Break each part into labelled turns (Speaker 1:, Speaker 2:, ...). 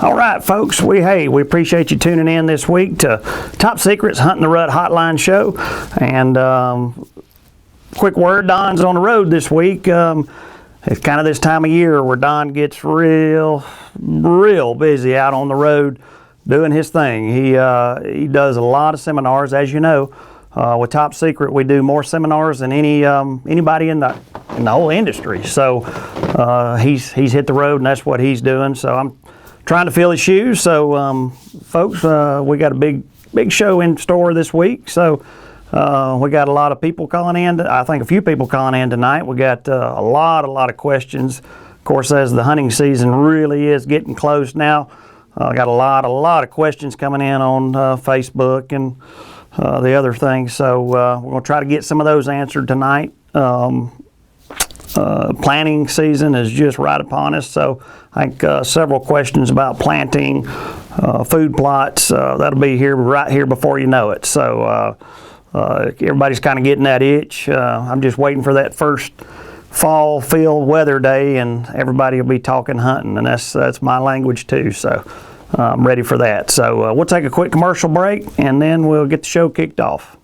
Speaker 1: All right, folks, we appreciate you tuning in this week to Top Secrets Hunting the Rut Hotline show. And quick word, Don's on the road this week. It's kind of this time of year where Don gets real busy out on the road doing his thing. He does a lot of seminars, as you know. With Top Secret, we do more seminars than anybody in the whole industry. So he's hit the road, and that's what he's doing. So I'm trying to fill his shoes. So folks, we got a big show in store this week. So we got a lot of people calling in. I think a few people calling in tonight. We got a lot of questions. Of course, as the hunting season really is getting close now, got a lot of questions coming in on Facebook and the other things. So we're going to try to get some of those answered tonight. Planting season is just right upon us, so I think several questions about planting, food plots, that'll be right here before you know it. So everybody's kind of getting that itch. I'm just waiting for that first fall field weather day, and everybody will be talking hunting, and that's my language too. So I'm ready for that. So we'll take a quick commercial break, and then we'll get the show kicked off.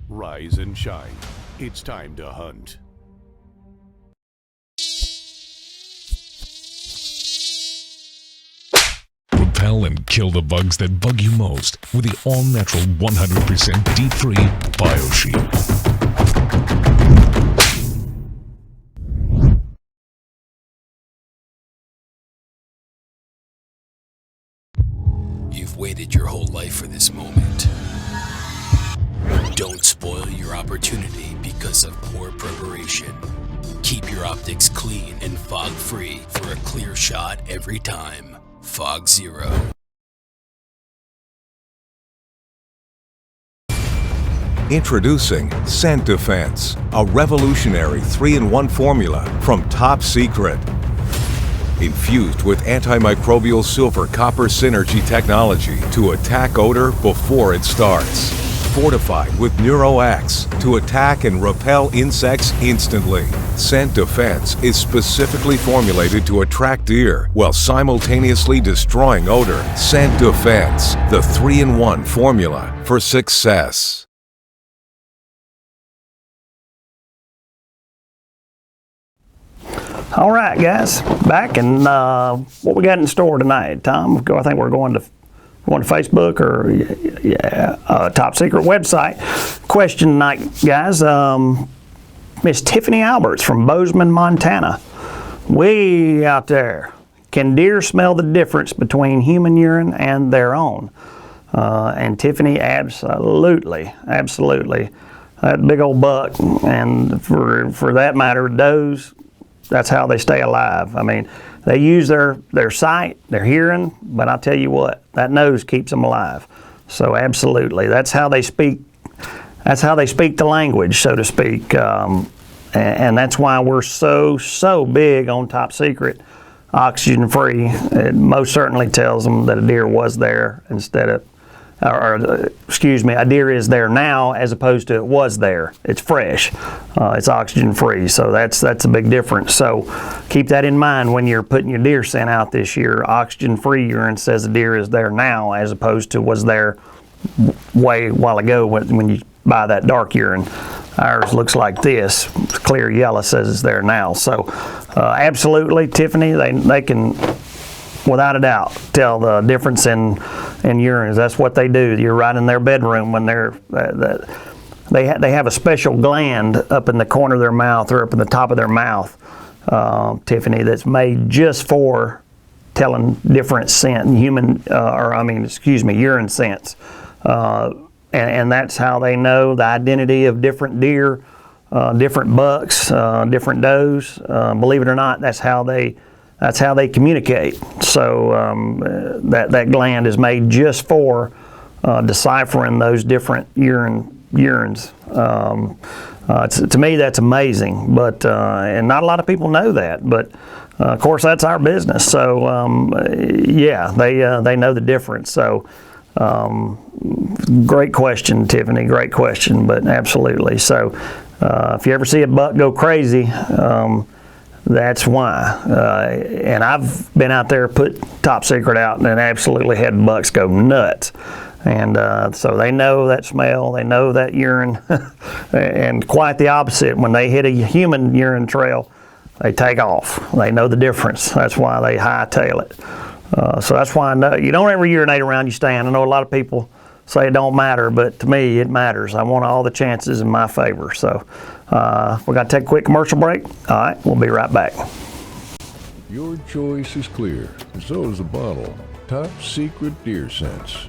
Speaker 2: Rise and shine. It's time to hunt.
Speaker 3: Repel and kill the bugs that bug you most with the all-natural 100% D3 BioShield.
Speaker 4: You've waited your whole life for this moment. Don't spoil your opportunity because of poor preparation. Keep your optics clean and fog-free for a clear shot every time. Fog Zero.
Speaker 5: Introducing Scent Defense, a revolutionary 3-in-1 formula from Top Secret. Infused with antimicrobial silver copper synergy technology to attack odor before it starts. Fortified with NeuroX to attack and repel insects instantly. Scent Defense is specifically formulated to attract deer while simultaneously destroying odor. Scent Defense, the 3-in-1 formula for success.
Speaker 1: All right, guys, back, and what we got in store tonight, Tom? I think we're going to Facebook or Top Secret website. Question tonight, guys. Miss Tiffany Alberts from Bozeman, Montana. Way out there. Can deer smell the difference between human urine and their own? And Tiffany, absolutely. That big old buck, and for that matter, does. That's how they stay alive. I mean, they use their sight, their hearing, but I'll tell you what, that nose keeps them alive. So absolutely, that's how they speak. That's how they speak the language, so to speak. And that's why we're so big on Top Secret, oxygen free. It most certainly tells them that a deer was there instead of, a deer is there now as opposed to it was there. It's fresh. It's oxygen free, so that's a big difference. So keep that in mind when you're putting your deer scent out this year. Oxygen free urine says the deer is there now as opposed to was there way while ago when you buy that dark urine. Ours looks like this. It's clear yellow, says it's there now. So absolutely, Tiffany, they can, without a doubt, tell the difference in urines. That's what they do. You're right in their bedroom when they have a special gland up in the corner of their mouth or up in the top of their mouth, Tiffany, that's made just for telling different scent, urine scents. And that's how they know the identity of different deer, different bucks, different does. Believe it or not, that's how they communicate. So that gland is made just for deciphering those different urines. To me, that's amazing. But and not a lot of people know that. But of course, that's our business. So yeah, they know the difference. So Great question, Tiffany. Great question, but absolutely. So, if you ever see a buck go crazy, that's why. And I've been out there, put Top Secret out, and absolutely had bucks go nuts. And so they know that smell, they know that urine, and quite the opposite. When they hit a human urine trail, they take off. They know the difference. That's why they hightail it. So that's why I know you don't ever urinate around your stand. I know a lot of people say it don't matter, but to me it matters. I want all the chances in my favor. So we're going to take a quick commercial break. All right, we'll be right back.
Speaker 6: Your choice is clear, and so is the bottle. Top Secret Deer Sense.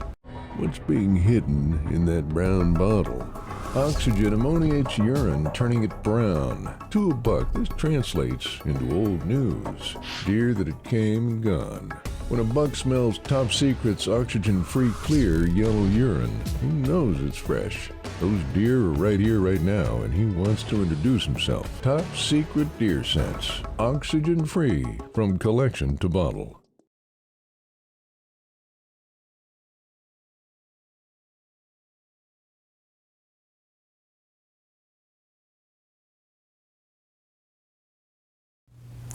Speaker 6: What's being hidden in that brown bottle? Oxygen ammoniates urine, turning it brown. To a buck, this translates into old news. Deer that had came and gone. When a buck smells Top Secret's oxygen-free, clear, yellow urine, he knows it's fresh. Those deer are right here, right now, and he wants to introduce himself. Top Secret Deer Sense. Oxygen-free, from collection to bottle.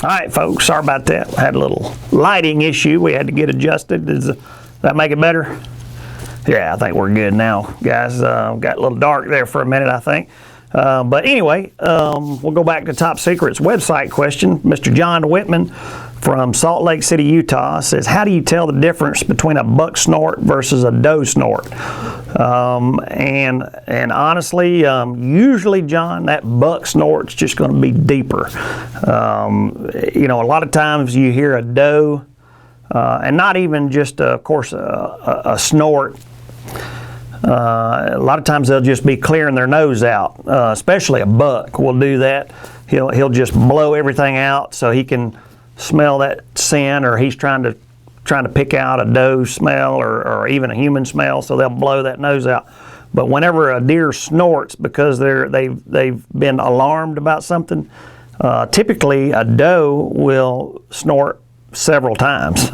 Speaker 1: All right, folks, sorry about that. Had a little lighting issue we had to get adjusted. Does that make it better? Yeah, I think we're good now, guys. Got a little dark there for a minute, I think. But anyway, we'll go back to Top Secret's website question. Mr. John Whitman from Salt Lake City, Utah says, how do you tell the difference between a buck snort versus a doe snort? And honestly, usually, John, that buck snort's just going to be deeper. You know, a lot of times you hear a doe, and not even just, of course, a snort. A lot of times they'll just be clearing their nose out, especially a buck will do that. He'll just blow everything out so he can smell that scent, or he's trying to pick out a doe smell or even a human smell, so they'll blow that nose out. But whenever a deer snorts because they've been alarmed about something, typically a doe will snort several times.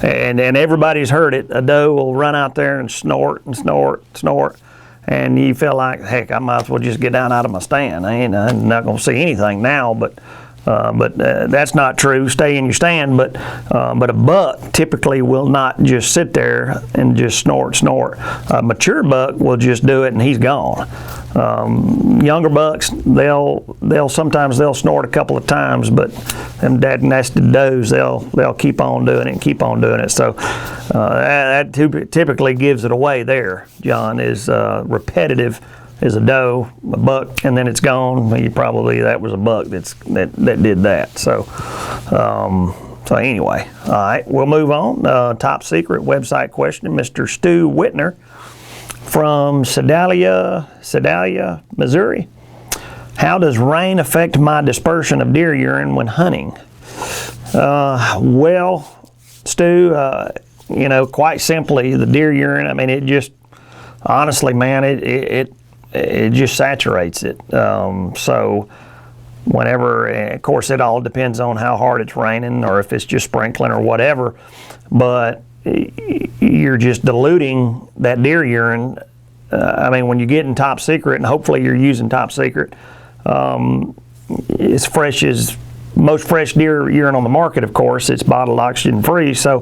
Speaker 1: and everybody's heard it. A doe will run out there and snort and snort, snort, and you feel like, heck, I might as well just get down out of my stand. I'm not going to see anything now, but that's not true. Stay in your stand. But a buck typically will not just sit there and just snort. A mature buck will just do it and he's gone. Younger bucks, they'll sometimes snort a couple of times, but them dad nested does, they'll keep on doing it. So that typically gives it away there. John, is repetitive. Is a doe, a buck, and then it's gone. That was a buck that did that. So anyway, all right, we'll move on. Top Secret website question, Mr. Stu Whitner from Sedalia, Missouri. How does rain affect my dispersion of deer urine when hunting? Well, Stu, quite simply, the deer urine. I mean, it just honestly, man, it just saturates it. So whenever, of course, it all depends on how hard it's raining or if it's just sprinkling or whatever, but you're just diluting that deer urine. I mean, when you get in Top Secret, and hopefully you're using Top Secret, as fresh as most fresh deer urine on the market, of course, it's bottled oxygen free. So,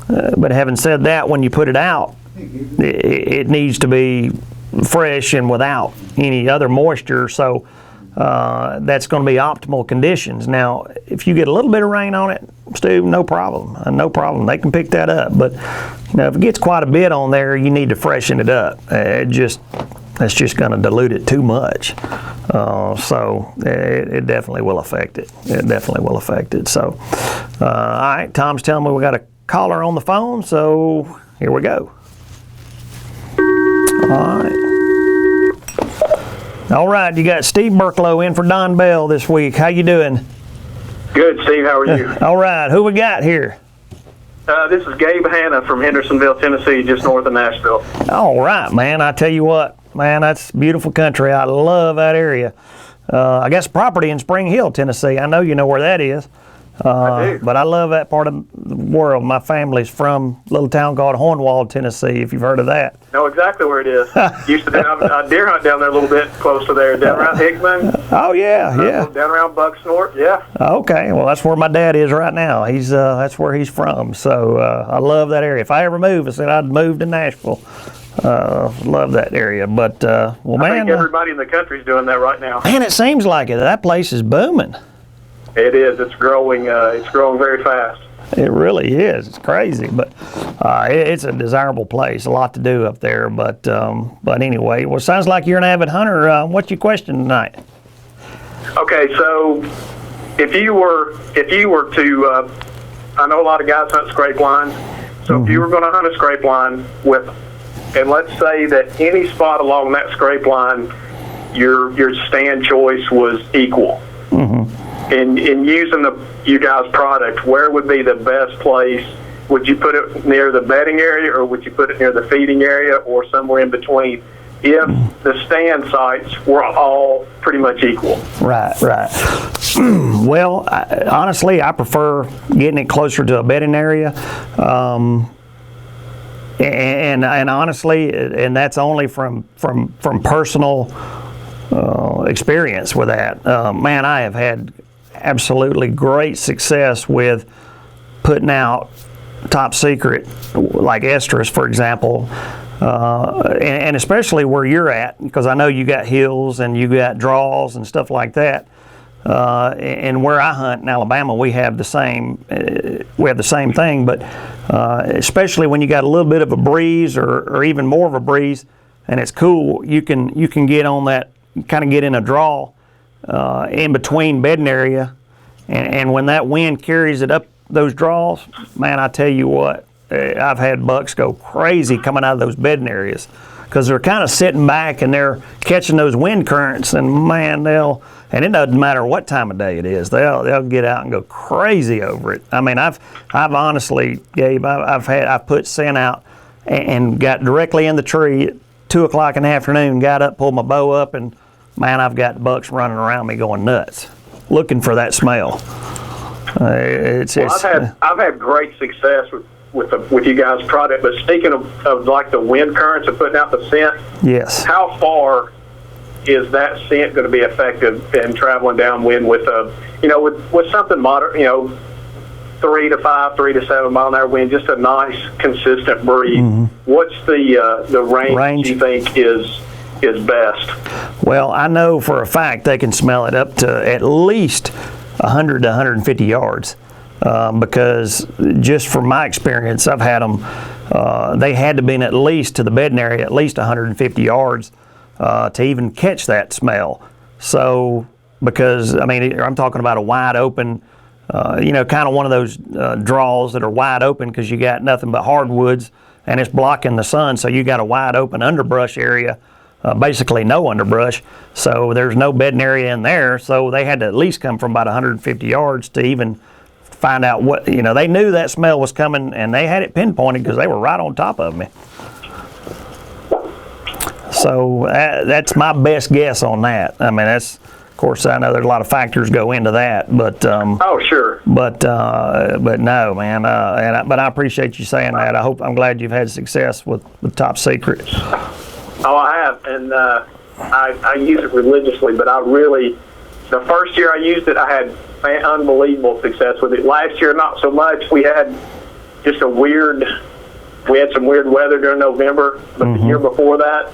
Speaker 1: but having said that, when you put it out, it needs to be fresh and without any other moisture, so that's going to be optimal conditions. Now, if you get a little bit of rain on it, Stu, no problem. They can pick that up. But if it gets quite a bit on there, you need to freshen it up. That's just going to dilute it too much. So it definitely will affect it. So, all right, Tom's telling me we got a caller on the phone, so here we go. All right, you got Steve Burklow in for Don Bell this week. How you doing?
Speaker 7: Good, Steve. How are you?
Speaker 1: All right, who we got here?
Speaker 7: This is Gabe Hanna from Hendersonville, Tennessee, just north of Nashville.
Speaker 1: All right, man. I tell you what, man, that's beautiful country. I love that area. I guess property in Spring Hill, Tennessee. I know you know where that is.
Speaker 7: I do.
Speaker 1: But I love that part of the world. My family's from a little town called Hornwall, Tennessee, if you've heard of that.
Speaker 7: Know exactly where it is. Used to deer hunt down there a little bit close to there, down around Hickman.
Speaker 1: Oh, yeah.
Speaker 7: Down around Bucksnort, yeah.
Speaker 1: Okay, well, that's where my dad is right now. That's where he's from. So I love that area. If I ever move, I said I'd move to Nashville. Love that area. But,
Speaker 7: I
Speaker 1: man.
Speaker 7: think everybody in the country's doing that right now.
Speaker 1: Man, it seems like it. That place is booming.
Speaker 7: It is. It's growing. It's growing very fast.
Speaker 1: It really is. It's crazy, but it's a desirable place. A lot to do up there. But anyway, well, sounds like you're an avid hunter. What's your question tonight?
Speaker 7: Okay, so if you were to, I know a lot of guys hunt scrape lines. So if you were going to hunt a scrape line and let's say that any spot along that scrape line, your stand choice was equal. In using you guys' product, where would be the best place? Would you put it near the bedding area, or would you put it near the feeding area, or somewhere in between? If the stand sites were all pretty much equal. Right.
Speaker 1: Well, honestly, I prefer getting it closer to a bedding area. And honestly, and that's only from personal experience with that. Man, I have had absolutely great success with putting out top secret, like estrus, for example, and especially where you're at, because I know you got hills and you got draws and stuff like that. And where I hunt in Alabama, we have the same thing, but especially when you got a little bit of a breeze or even more of a breeze, and it's cool, you can get on that, kind of get in a draw in between bedding area, and when that wind carries it up those draws, man, I tell you what, I've had bucks go crazy coming out of those bedding areas because they're kind of sitting back and they're catching those wind currents, and man, and it doesn't matter what time of day it is, they'll get out and go crazy over it. I mean, I've honestly, Gabe, I've put scent out and got directly in the tree at 2 o'clock in the afternoon, got up, pulled my bow up, and man, I've got bucks running around me going nuts, looking for that smell.
Speaker 7: I've had great success with you guys' product, but speaking of like the wind currents and putting out the scent,
Speaker 1: yes.
Speaker 7: How far is that scent going to be effective in traveling downwind with with something moderate, 3 to 5, 3 to 7 mile an hour wind, just a nice consistent breeze? What's the range you think is best?
Speaker 1: Well, I know for a fact they can smell it up to at least 100 to 150 yards. Because just from my experience, I've had them, they had to be at least to the bedding area, at least 150 yards to even catch that smell. So, because, I mean, I'm talking about a wide open, kind of one of those draws that are wide open because you got nothing but hardwoods and it's blocking the sun, so you got a wide open underbrush area, basically no underbrush, so there's no bedding area in there, so they had to at least come from about 150 yards to even find out what, they knew that smell was coming, and they had it pinpointed because they were right on top of me. So that's my best guess on that. I mean, of course, I know there's a lot of factors go into that, but
Speaker 7: oh, sure.
Speaker 1: But no, man. But I appreciate you saying that. I'm glad you've had success with Top Secret.
Speaker 7: Oh, I have, and I use it religiously. But the first year I used it, I had unbelievable success with it. Last year, not so much. We had some weird weather during November, but the year before that,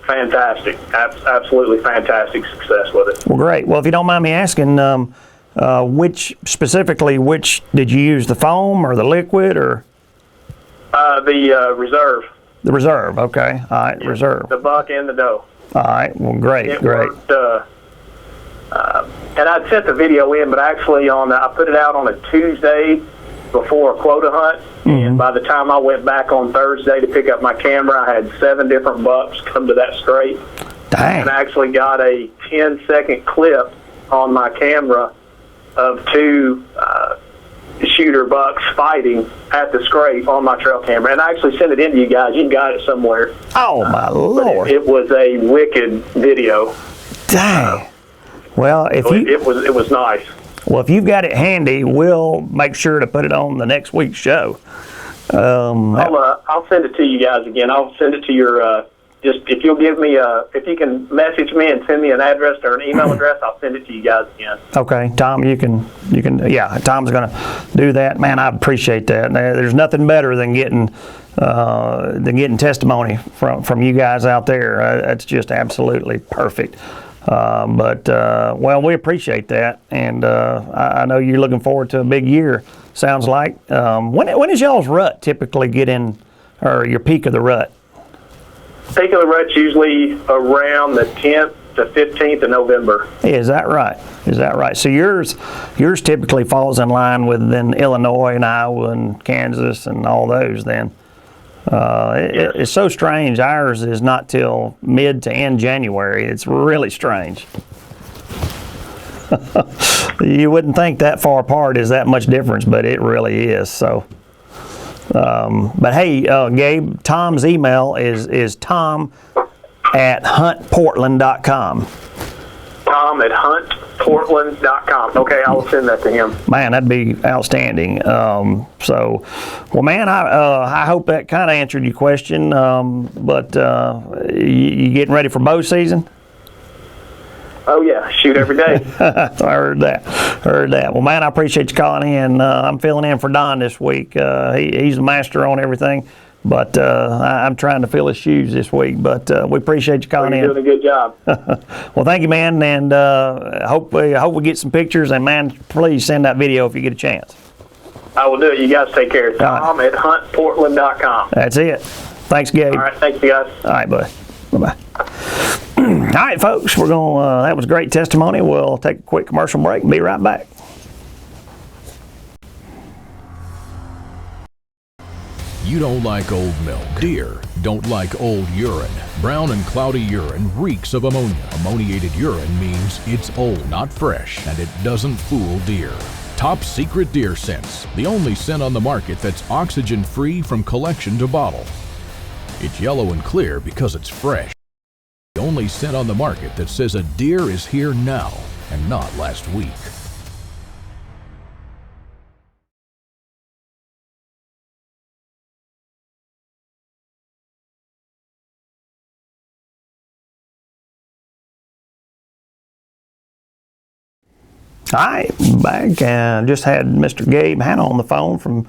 Speaker 7: fantastic, absolutely fantastic success with it.
Speaker 1: Well, great. Well, if you don't mind me asking, which did you use, the foam or the liquid or?
Speaker 7: The Reserve.
Speaker 1: The Reserve, okay. All right, yeah, Reserve.
Speaker 7: The buck and the doe.
Speaker 1: All right, well, great.
Speaker 7: It worked, and I sent the video in, but actually I put it out on a Tuesday before a quota hunt, and by the time I went back on Thursday to pick up my camera, I had 7 different bucks come to that scrape.
Speaker 1: Dang.
Speaker 7: And I actually got a 10-second clip on my camera of 2 shooter bucks fighting at the scrape on my trail camera, and I actually sent it in to you guys. You got it somewhere.
Speaker 1: Oh, my Lord.
Speaker 7: It was a wicked video.
Speaker 1: Dang. Well,
Speaker 7: it was nice.
Speaker 1: Well, if you've got it handy, we'll make sure to put it on the next week's show.
Speaker 7: I'll send it to you guys again. I'll send it to your. Just if you'll give me if you can message me and send me an address or an email address, I'll send it to you guys again.
Speaker 1: Okay, Tom, you can. Yeah, Tom's going to do that. Man, I appreciate that. There's nothing better than getting testimony from you guys out there. That's just absolutely perfect. Well, we appreciate that, and I know you're looking forward to a big year. Sounds like. When is y'all's rut typically get in, or your peak of the rut?
Speaker 7: Peak of the rut's usually around the 10th to 15th of November.
Speaker 1: Is that right? So yours typically falls in line with then Illinois and Iowa and Kansas and all those then. It's so strange. Ours is not till mid to end January. It's really strange. You wouldn't think that far apart is that much difference, but it really is. So, but hey, Gabe, Tom's email is tom@huntportland.com. tom@huntportland.com. Okay, I will send that to him. Man, that'd be outstanding. Well, man, I hope that kind of answered your question. But you getting ready for bow season?
Speaker 7: Oh yeah, shoot every day.
Speaker 1: I heard that. Well, man, I appreciate you calling in. I'm filling in for Don this week. He's the master on everything, but I'm trying to fill his shoes this week. But we appreciate you calling in.
Speaker 7: You're doing a good job.
Speaker 1: Well, thank you, man, and hope we get some pictures. And man, please send that video if you get a chance.
Speaker 7: I will do it. You guys take care. tom@huntportland.com.
Speaker 1: That's it. Thanks, Gabe.
Speaker 7: All right, thanks, you guys.
Speaker 1: All right, buddy. Bye-bye. All right, folks, we're going. That was great testimony. We'll take a quick commercial break and be right back.
Speaker 3: You don't like old milk. Deer don't like old urine. Brown and cloudy urine reeks of ammonia. Ammoniated urine means it's old, not fresh, and it doesn't fool deer. Top Secret Deer Scents, the only scent on the market that's oxygen-free from collection to bottle. It's yellow and clear because it's fresh. The only scent on the market that says a deer is here now and not last week.
Speaker 1: All right, back. Just had Mr. Gabe Hanna on the phone from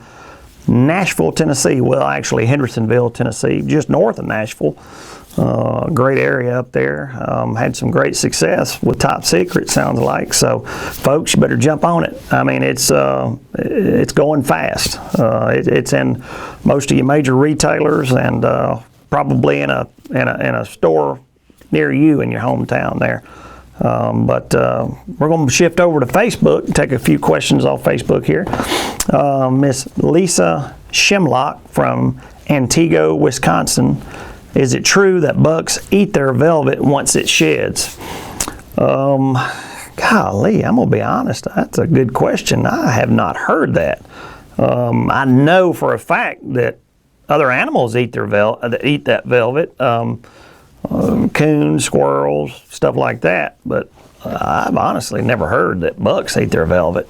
Speaker 1: Nashville, Tennessee. Well, actually Hendersonville, Tennessee, just north of Nashville. Great area up there. Had some great success with Top Secret, sounds like. So, folks, you better jump on it. I mean, it's going fast. It's in most of your major retailers and probably in a store near you in your hometown there. But we're going to shift over to Facebook and take a few questions off Facebook here. Miss Lisa Shimlock from Antigo, Wisconsin. Is it true that bucks eat their velvet once it sheds? Golly, I'm going to be honest. That's a good question. I have not heard that. I know for a fact that other animals eat that velvet. Coons, squirrels, stuff like that. But I've honestly never heard that bucks eat their velvet.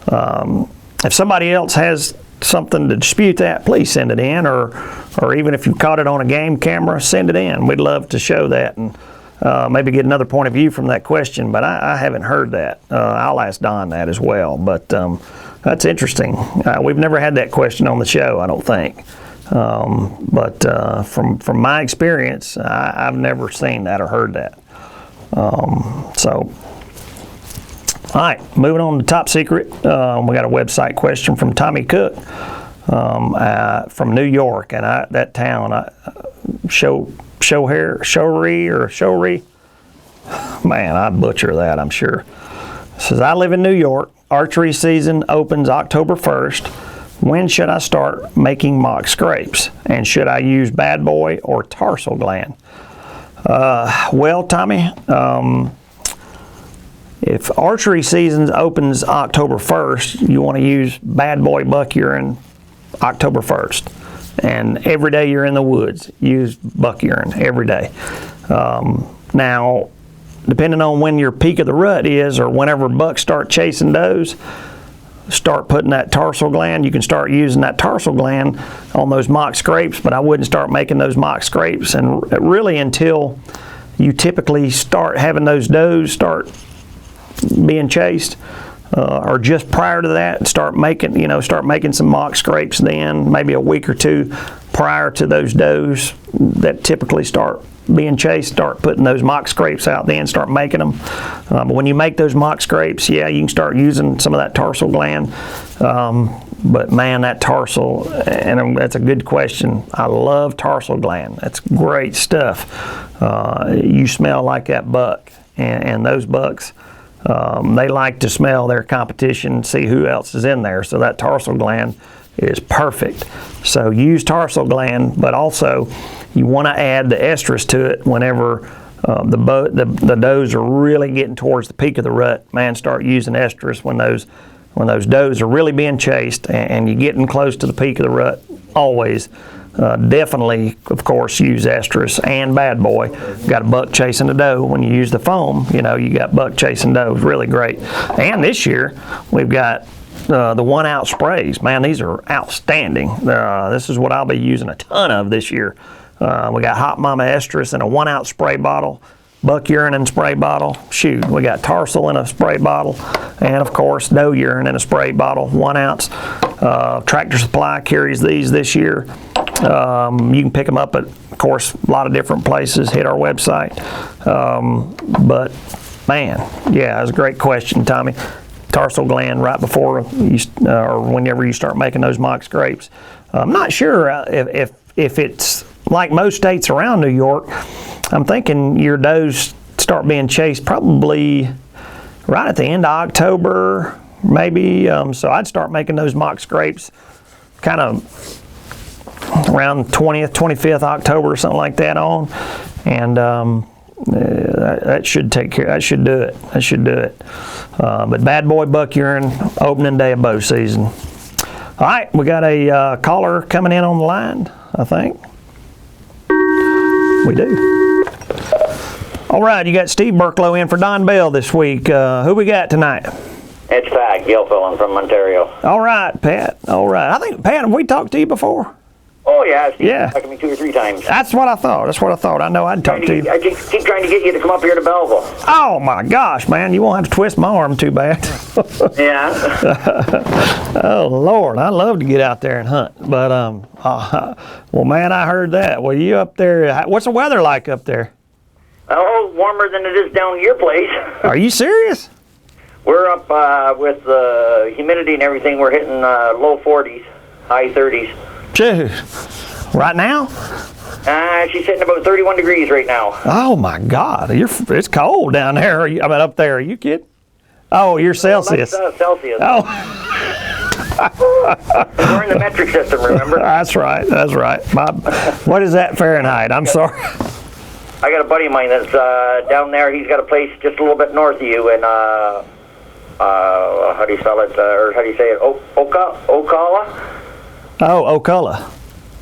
Speaker 1: If somebody else has something to dispute that, please send it in, or even if you caught it on a game camera, send it in. We'd love to show that and maybe get another point of view from that question, but I haven't heard that. I'll ask Don that as well, but that's interesting. We've never had that question on the show, I don't think. But from my experience, I've never seen that or heard that. All right, moving on to Top Secret. We got a website question from Tommy Cook from New York, and that town, Showry. Man, I butcher that, I'm sure. It says, I live in New York. Archery season opens October 1st. When should I start making mock scrapes? And should I use Bad Boy or tarsal gland? Well, Tommy, if archery season opens October 1st, you want to use Bad Boy buck urine October 1st. And every day you're in the woods, use buck urine every day. Now, depending on when your peak of the rut is, or whenever bucks start chasing does, start putting that tarsal gland. You can start using that tarsal gland on those mock scrapes, but I wouldn't start making those mock scrapes, and really until you typically start having those does start being chased, or just prior to that, start making some mock scrapes then, maybe a week or two prior to those does that typically start being chased, start putting those mock scrapes out then, start making them. But when you make those mock scrapes, yeah, you can start using some of that tarsal gland. But man, that tarsal, and that's a good question. I love tarsal gland. That's great stuff. You smell like that buck, and those bucks, they like to smell their competition, see who else is in there. So that tarsal gland is perfect. So use tarsal gland, but also you want to add the estrus to it whenever the does are really getting towards the peak of the rut. Man, start using estrus when those does are really being chased and you're getting close to the peak of the rut. Always, definitely, of course, use estrus and bad boy. Got a buck chasing a doe. When you use the foam, you got buck chasing does. Really great. And this year we've got the 1 ounce sprays. Man, these are outstanding. This is what I'll be using a ton of this year. We got Hot Mama estrus in a 1 ounce spray bottle, buck urine in a spray bottle. Shoot, we got tarsal in a spray bottle, and of course doe urine in a spray bottle, 1 ounce. Tractor Supply carries these this year. You can pick them up at, of course, a lot of different places. Hit our website. But man, yeah, that's a great question, Tommy. Tarsal gland right before you, or whenever you start making those mock scrapes. I'm not sure if it's like most states around New York. I'm thinking your does start being chased probably right at the end of October, maybe. So I'd start making those mock scrapes kind of around 20th, 25th October or something like that on, and that should take care. That should do it. That should do it. But bad boy buck urine, opening day of bow season. All right, we got a caller coming in on the line, I think. We do. All right, you got Steve Burklow in for Don Bell this week. Who we got tonight?
Speaker 8: It's Pat Gilfillan from Ontario.
Speaker 1: All right, Pat. All right. I think, Pat, have we talked to you before?
Speaker 8: Oh, yeah. Steve,
Speaker 1: yeah.
Speaker 8: talked to me 2 or 3 times.
Speaker 1: That's what I thought. That's what I thought. I know I'd talk to you.
Speaker 8: I keep trying to get you to come up here to Belleville.
Speaker 1: Oh, my gosh, man. You won't have to twist my arm too bad.
Speaker 8: Yeah.
Speaker 1: Oh, Lord. I'd love to get out there and hunt. But, well, man, I heard that. Well, you up there, what's the weather like up there?
Speaker 8: Oh, warmer than it is down your place.
Speaker 1: Are you serious?
Speaker 8: We're up with the humidity and everything. We're hitting low 40s, high 30s.
Speaker 1: Dude, right now?
Speaker 8: She's hitting about 31 degrees right now.
Speaker 1: Oh my God, it's cold down there. Up there. Are you kidding? Oh, you're Celsius.
Speaker 8: That's Celsius.
Speaker 1: Oh.
Speaker 8: We're in the metric system, remember?
Speaker 1: That's right. That's right. What is that Fahrenheit? I'm sorry.
Speaker 8: I got a buddy of mine that's down there. He's got a place just a little bit north of you in how do you spell it? Or how do you say it? Ocala?
Speaker 1: Oh, Ocala.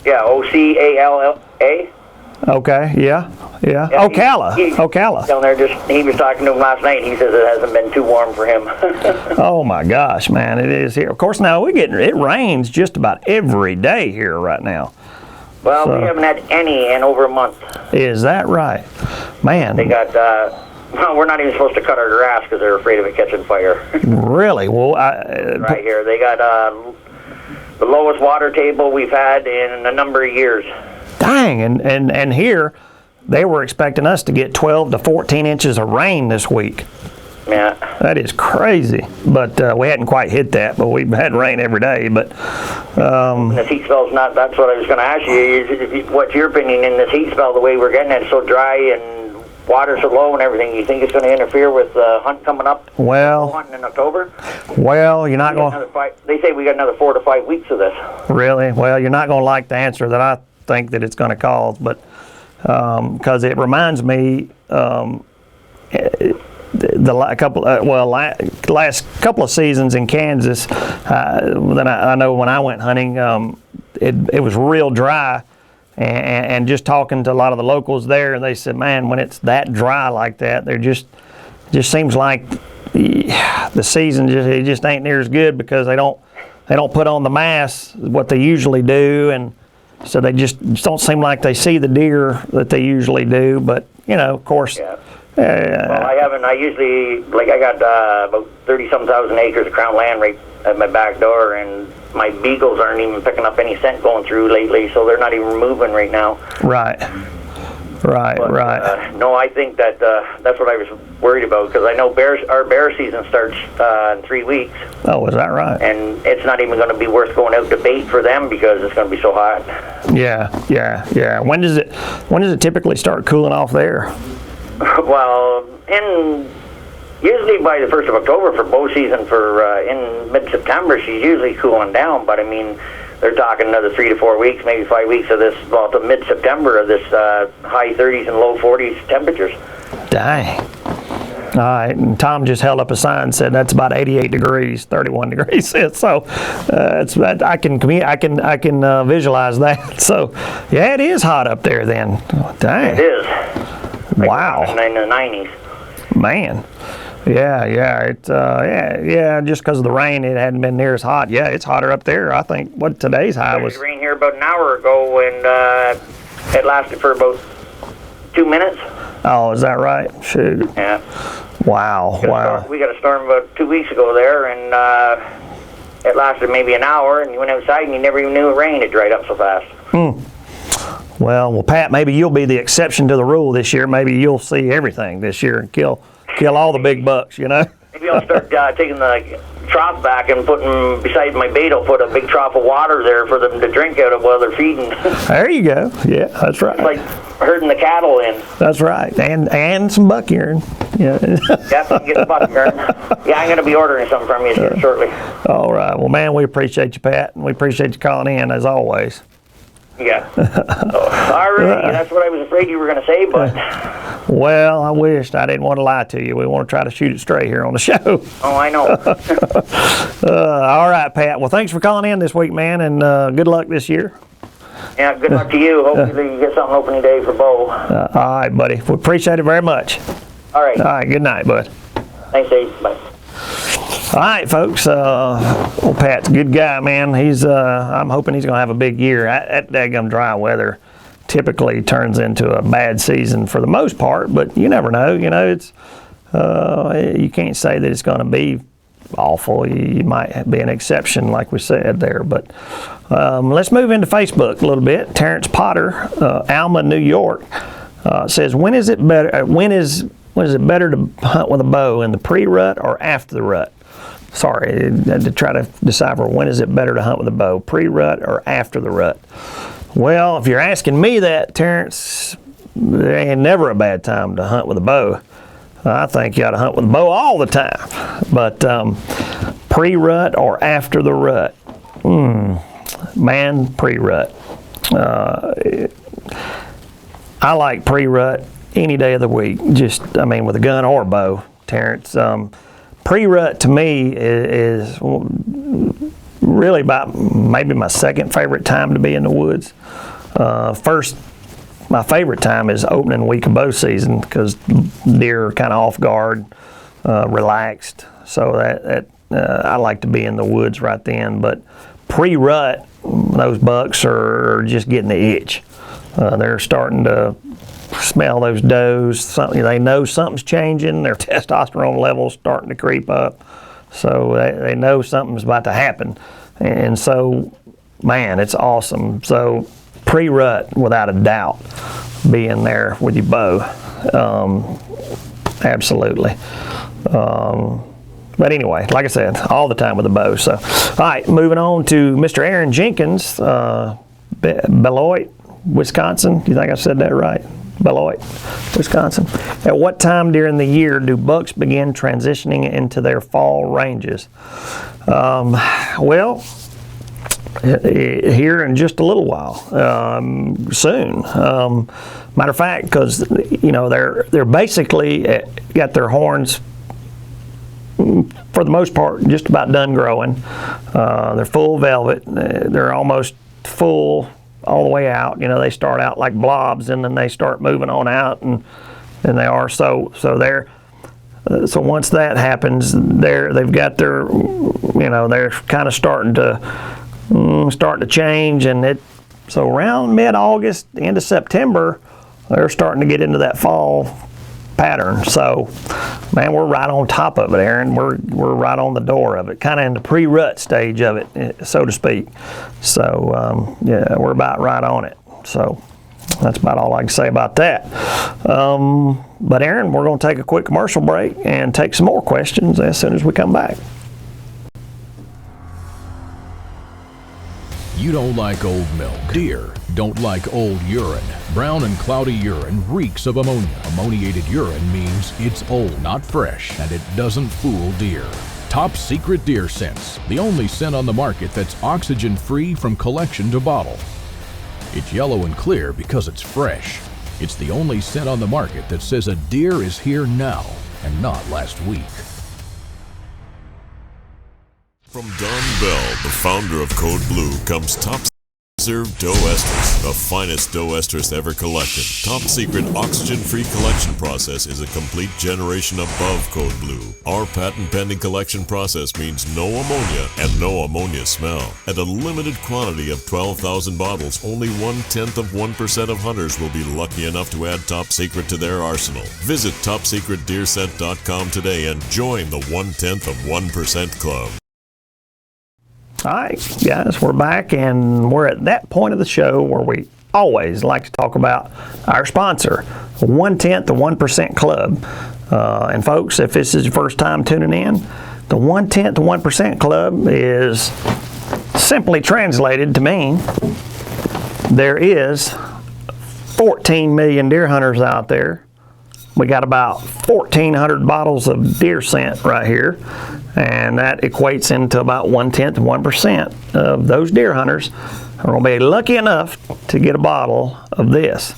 Speaker 8: Yeah, Ocalla.
Speaker 1: Okay, yeah. Ocala. Ocala.
Speaker 8: Down there, he was talking to him last night. He says it hasn't been too warm for him.
Speaker 1: Oh my gosh, man, it is here. Of course, now it rains just about every day here right now.
Speaker 8: Well, we haven't had any in over a month.
Speaker 1: Is that right? Man.
Speaker 8: They got, well, we're not even supposed to cut our grass because they're afraid of it catching fire.
Speaker 1: Really? Well,
Speaker 8: right here. They got the lowest water table we've had in a number of years.
Speaker 1: Dang, and here they were expecting us to get 12 to 14 inches of rain this week.
Speaker 8: Yeah.
Speaker 1: That is crazy, but we hadn't quite hit that, but we've had rain every day. But
Speaker 8: this heat spell's not, that's what I was going to ask you. What's your opinion in this heat spell, the way we're getting it, so dry and water so low and everything? You think it's going to interfere with the hunt coming up?
Speaker 1: Well,
Speaker 8: hunting in October?
Speaker 1: Well, you're not going.
Speaker 8: They say we got another 4 to 5 weeks of this.
Speaker 1: Really? Well, you're not going to like the answer that I think that it's going to cause, but because it reminds me last couple of seasons in Kansas. Then I know when I went hunting, it was real dry. And just talking to a lot of the locals there, they said, man, when it's that dry like that, they're just seems like the season just ain't near as good because they don't put on the mass what they usually do, and so they just don't seem like they see the deer that they usually do. But of course.
Speaker 8: Yeah. Well, I haven't. I usually, I got about 30-some thousand acres of crown land right at my back door, and my beagles aren't even picking up any scent going through lately, so they're not even moving right now.
Speaker 1: Right.
Speaker 8: No, I think that that's what I was worried about, because I know our bear season starts in 3 weeks.
Speaker 1: Oh, is that right?
Speaker 8: And it's not even going to be worth going out to bait for them because it's going to be so hot.
Speaker 1: Yeah. When does it typically start cooling off there?
Speaker 8: Well, usually by the 1st of October for bow season. In mid-September, she's usually cooling down. But I mean, they're talking another 3 to 4 weeks, maybe 5 weeks of this. Well, to mid-September of this high 30s and low 40s temperatures.
Speaker 1: Dang. All right, and Tom just held up a sign and said that's about 88 degrees, 31 degrees. So I can visualize that. So yeah, it is hot up there then. Dang.
Speaker 8: It is.
Speaker 1: Wow.
Speaker 8: In the 90s.
Speaker 1: Man. Yeah. Just because of the rain, it hadn't been near as hot. Yeah, it's hotter up there. I think what today's high was.
Speaker 8: It rained here about an hour ago, and it lasted for about 2 minutes.
Speaker 1: Oh, is that right? Shoot.
Speaker 8: Yeah.
Speaker 1: Wow.
Speaker 8: We got a storm about 2 weeks ago there, and it lasted maybe an hour, and you went outside and you never even knew it rained. It dried up so fast.
Speaker 1: Well, Pat, maybe you'll be the exception to the rule this year. Maybe you'll see everything this year and kill all the big bucks, Maybe
Speaker 8: I'll start taking the trough back and putting beside my bait. I'll put a big trough of water there for them to drink out of while they're feeding.
Speaker 1: There you go. Yeah, that's right.
Speaker 8: It's like herding the cattle in.
Speaker 1: That's right, and some buck urine. Yeah.
Speaker 8: Definitely get the buck urine. Yeah, I'm going to be ordering some from you shortly.
Speaker 1: All right. Well, man, we appreciate you, Pat, and we appreciate you calling in as always.
Speaker 8: Yeah. All right. That's what I was afraid you were going to say, but.
Speaker 1: Well, I wished. I didn't want to lie to you. We want to try to shoot it straight here on the show.
Speaker 8: Oh, I know.
Speaker 1: All right, Pat. Well, thanks for calling in this week, man, and good luck this year.
Speaker 8: Yeah, good luck to you. Hopefully you get something opening day for Bo.
Speaker 1: All right, buddy. We appreciate it very much.
Speaker 8: All right.
Speaker 1: All right. Good night, bud.
Speaker 8: Thanks, Dave. Bye.
Speaker 1: All right, folks. Old Pat's a good guy, man. I'm hoping he's going to have a big year. That daggum dry weather typically turns into a bad season for the most part, but you never know. It's you can't say that it's going to be awful. You might be an exception, like we said there. But let's move into Facebook a little bit. Terrence Potter, Alma, New York, says, when is it better? When is it better to hunt with a bow, in the pre-rut or after the rut? Sorry, to try to decipher when is it better to hunt with a bow, pre-rut or after the rut. Well, if you're asking me that, Terrence, there ain't never a bad time to hunt with a bow. I think you ought to hunt with a bow all the time. But pre-rut or after the rut? Man, pre-rut. I like pre-rut any day of the week. With a gun or a bow, Terrence. Pre-rut to me is really about maybe my second favorite time to be in the woods. First, my favorite time is opening week of bow season because deer are kind of off guard, relaxed. So that I like to be in the woods right then. But pre-rut, those bucks are just getting the itch. They're starting to smell those does. They know something's changing. Their testosterone levels starting to creep up. So they know something's about to happen. And so, man, it's awesome. So pre-rut, without a doubt, being there with your bow. Absolutely. But anyway, like I said, all the time with a bow. So, all right, moving on to Mr. Aaron Jenkins, Beloit, Wisconsin. Do you think I said that right? Beloit, Wisconsin. At what time during the year do bucks begin transitioning into their fall ranges? Well, here in just a little while, soon. Matter of fact, because they're basically got their horns, for the most part, just about done growing. They're full velvet. They're almost full all the way out. You know, they start out like blobs, and then they start moving on out, and they are so they're. So once that happens, they've got their, you know, they're kind of starting to change, and so around mid-August, end of September, they're starting to get into that fall pattern. So, man, we're right on top of it, Aaron. We're right on the door of it, kind of in the pre-rut stage of it, so to speak. So, yeah, we're about right on it. So that's about all I can say about that. But Aaron, we're going to take a quick commercial break and take some more questions as soon as we come back.
Speaker 3: You don't like old milk. Deer don't like old urine. Brown and cloudy urine reeks of ammonia. Ammoniated urine means it's old, not fresh, and it doesn't fool deer. Top Secret Deer Scents, the only scent on the market that's oxygen-free from collection to bottle. It's yellow and clear because it's fresh. It's the only scent on the market that says a deer is here now and not last week.
Speaker 9: From Don Bell, the founder of Code Blue, comes Top Reserve Doe Estrus, the finest doe estrus ever collected. Top Secret oxygen-free collection process is a complete generation above Code Blue. Our patent-pending collection process means no ammonia and no ammonia smell. At a limited quantity of 12,000 bottles, only 0.1% of hunters will be lucky enough to add Top Secret to their arsenal. Visit TopSecretDeerScent.com today and join the 0.1% club.
Speaker 1: All right, guys, we're back, and we're at that point of the show where we always like to talk about our sponsor, 1/10 the 1% Club. And folks, if this is your first time tuning in, the 1/10 the 1% Club is simply translated to mean there is 14 million deer hunters out there. We got about 1,400 bottles of deer scent right here, and that equates into about 1/10 of 1% of those deer hunters are going to be lucky enough to get a bottle of this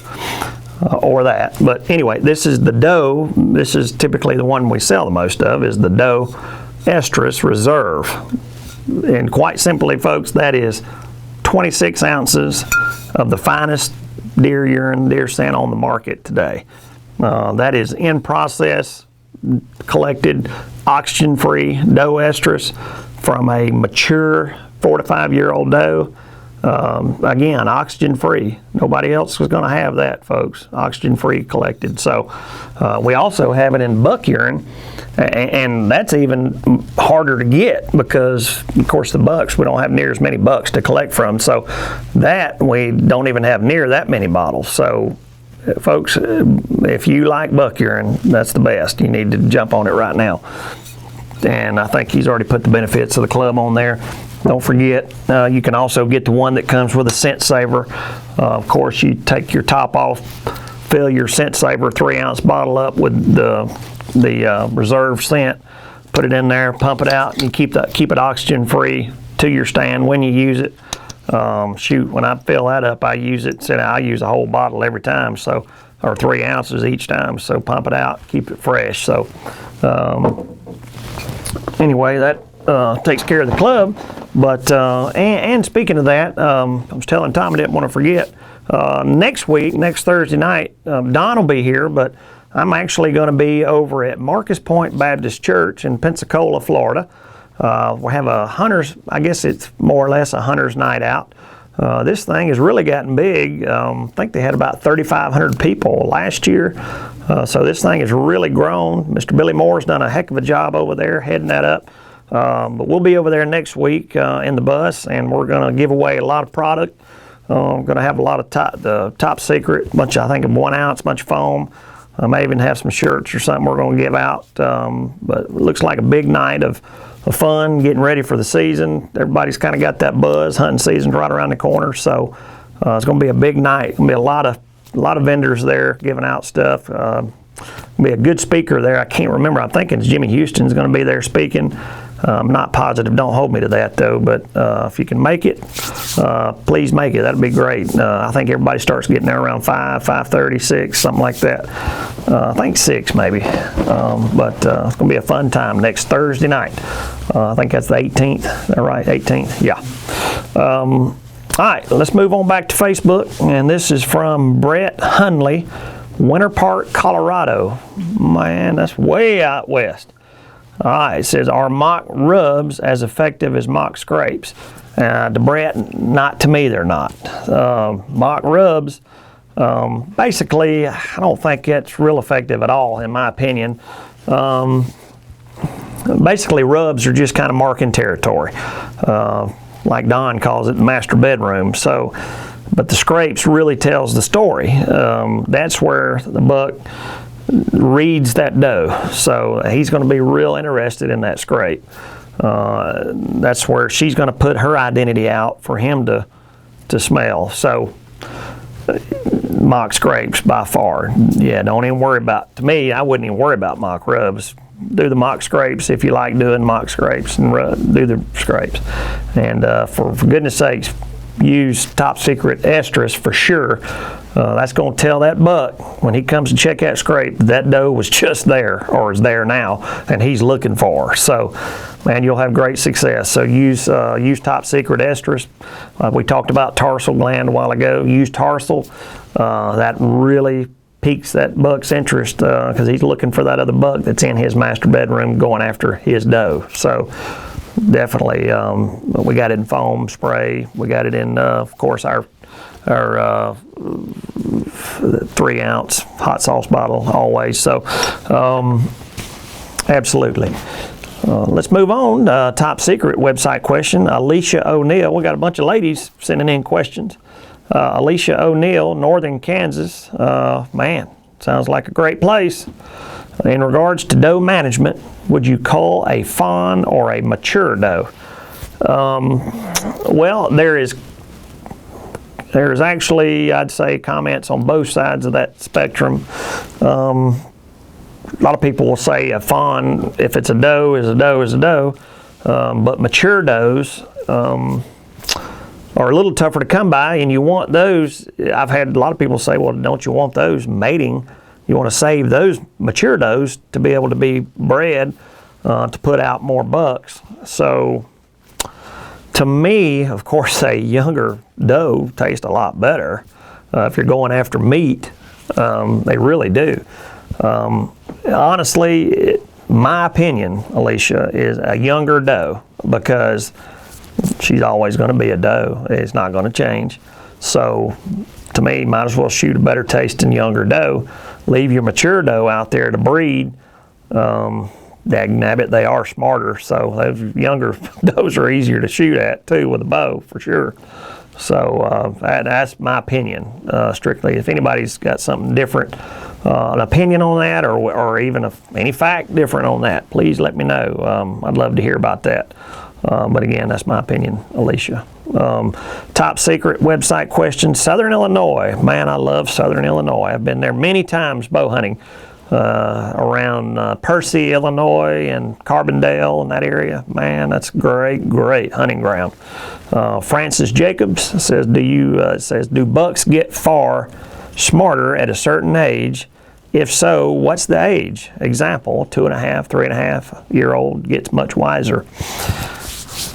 Speaker 1: or that. But anyway, this is the doe. This is typically the one we sell the most of, is the Doe Estrus Reserve. And quite simply, folks, that is 26 ounces of the finest deer urine, deer scent on the market today. That is in process, collected, oxygen-free doe estrus from a mature 4 to 5 year old doe. Again, oxygen-free. Nobody else was going to have that, folks. Oxygen-free collected. So we also have it in buck urine, and that's even harder to get because, of course, the bucks, we don't have near as many bucks to collect from. So that we don't even have near that many bottles. So folks, if you like buck urine, that's the best. You need to jump on it right now. And I think he's already put the benefits of the club on there. Don't forget, you can also get the one that comes with a scent saver. Of course, you take your top off, fill your scent saver 3-ounce bottle up with the reserve scent, put it in there, pump it out, and keep it oxygen free to your stand when you use it. Shoot, when I fill that up, I use a whole bottle every time, so, or 3 ounces each time. So pump it out, keep it fresh. So anyway, that takes care of the club. But and speaking of that, I was telling Tom I didn't want to forget. Next week, next Thursday night, Don will be here, but I'm actually going to be over at Marcus Point Baptist Church in Pensacola, Florida. We have a hunters, I guess it's more or less a hunter's night out. This thing has really gotten big. I think they had about 3,500 people last year. So this thing has really grown. Mr. Billy Moore's done a heck of a job over there heading that up. But we'll be over there next week in the bus, and we're going to give away a lot of product. I'm going to have a lot of the top secret, bunch of, I think, of 1 ounce, bunch of foam. I may even have some shirts or something we're going to give out. But it looks like a big night of fun, getting ready for the season. Everybody's kind of got that buzz. Hunting season's right around the corner, so it's going to be a big night. It's going to be a lot of vendors there giving out stuff. Be a good speaker there. I can't remember. I'm thinking Jimmy Houston's going to be there speaking. I'm not positive. Don't hold me to that though. But if you can make it, please make it. That'd be great. I think everybody starts getting there around 5:30, 6, something like that. I think 6 maybe. But it's going to be a fun time next Thursday night. I think that's the 18th. Is that right? 18th. Yeah. All right, let's move on back to Facebook, and this is from Brett Hunley, Winter Park, Colorado. Man, that's way out west. All right, it says, are mock rubs as effective as mock scrapes? To Brett, not to me, they're not. Mock rubs, basically, I don't think it's real effective at all, in my opinion. Basically, rubs are just kind of marking territory. Like Don calls it, the master bedroom. So, but the scrapes really tells the story. That's where the buck reads that doe. So he's going to be real interested in that scrape. That's where she's going to put her identity out for him to smell. So mock scrapes by far. Yeah, don't even worry about, to me, I wouldn't even worry about mock rubs. Do the mock scrapes if you like doing mock scrapes, and do the scrapes. And for goodness sakes, use Top Secret estrus for sure. That's going to tell that buck when he comes to check that scrape that doe was just there or is there now, and he's looking for her. So, man, you'll have great success. So use Top Secret estrus. We talked about tarsal gland a while ago. Use tarsal. That really piques that buck's interest because he's looking for that other buck that's in his master bedroom going after his doe. So definitely, we got it in foam spray. We got it in, of course, our 3-ounce hot sauce bottle always. So absolutely. Let's move on. Top Secret website question. Alicia O'Neill. We got a bunch of ladies sending in questions. Alicia O'Neill, Northern Kansas. Man, sounds like a great place. In regards to doe management, would you cull a fawn or a mature doe? Well, there's actually, I'd say, comments on both sides of that spectrum. A lot of people will say a fawn, if it's a doe, is a doe, is a doe. But mature does are a little tougher to come by, and you want those. I've had a lot of people say, well, don't you want those mating? You want to save those mature does to be able to be bred to put out more bucks. So to me, of course, a younger doe tastes a lot better. If you're going after meat, they really do. Honestly, my opinion, Alicia, is a younger doe, because she's always going to be a doe. It's not going to change. So to me, might as well shoot a better tasting younger doe. Leave your mature doe out there to breed. Dagnabbit, they are smarter, so those younger does are easier to shoot at too with a bow for sure. So that's my opinion, strictly. If anybody's got something different, an opinion on that, or even any fact different on that, please let me know. I'd love to hear about that. But again, that's my opinion, Alicia. Top Secret website question, Southern Illinois. Man, I love Southern Illinois. I've been there many times bow hunting around Percy, Illinois, and Carbondale and that area. Man, that's great, great hunting ground. Francis Jacobs says, do bucks get far smarter at a certain age? If so, what's the age? Example, 2.5, 3.5-year-old gets much wiser.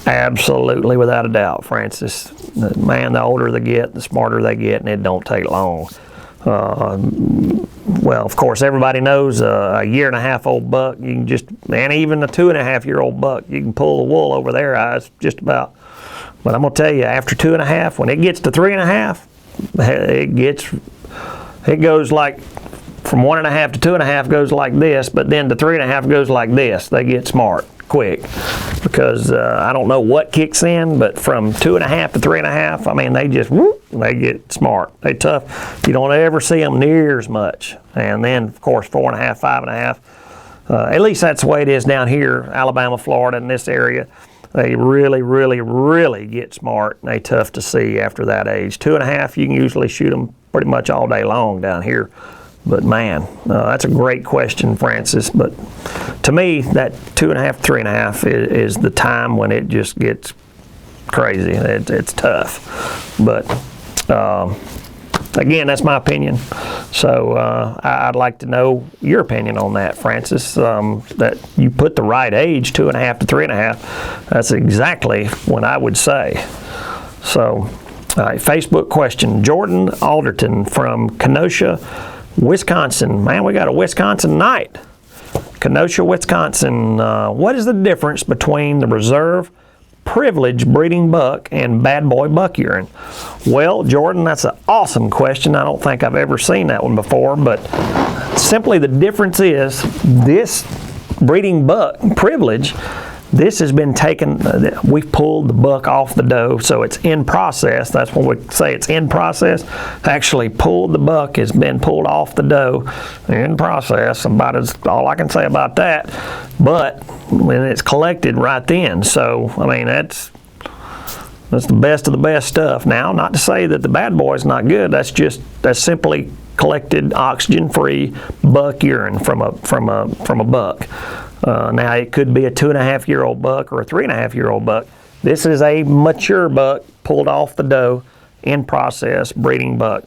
Speaker 1: Absolutely, without a doubt, Francis. Man, the older they get, the smarter they get, and it don't take long. Well, of course, everybody knows a 1.5-year-old buck, you can just, and even a 2.5-year-old buck, you can pull the wool over their eyes just about. But I'm going to tell you, after 2.5, when it gets to 3.5, it goes like, from 1.5 to 2.5 goes like this, but then to 3.5 goes like this. They get smart quick, because I don't know what kicks in, but from 2.5 to 3.5, I mean, they just they get smart. They tough. You don't ever see them near as much. And then, of course, 4.5, 5.5. At least that's the way it is down here, Alabama, Florida, in this area. They really, really, really get smart, and they tough to see after that age. 2.5, you can usually shoot them pretty much all day long down here. But man, that's a great question, Francis. But to me, that 2.5, 3.5 is the time when it just gets crazy. It's tough. But again, that's my opinion. So I'd like to know your opinion on that, Francis. That you put the right age, 2.5 to 3.5. That's exactly what I would say. So All right, Facebook question. Jordan Alderton from Kenosha, Wisconsin. Man, we got a Wisconsin night. Kenosha, Wisconsin. What is the difference between the reserve privilege breeding buck and bad boy buck urine? Well, Jordan, that's an awesome question. I don't think I've ever seen that one before, but simply the difference is this breeding buck privilege, this has been taken, we've pulled the buck off the doe, so it's in process. That's when we say it's in process. Actually pulled, the buck has been pulled off the doe, in process, about as all I can say about that. But when it's collected right then, so I mean that's the best of the best stuff. Now, not to say that the bad boy's not good. That's simply collected oxygen-free buck urine from a buck. Now it could be a 2.5-year-old buck or a 3.5-year-old buck. This is a mature buck pulled off the doe, in process breeding buck.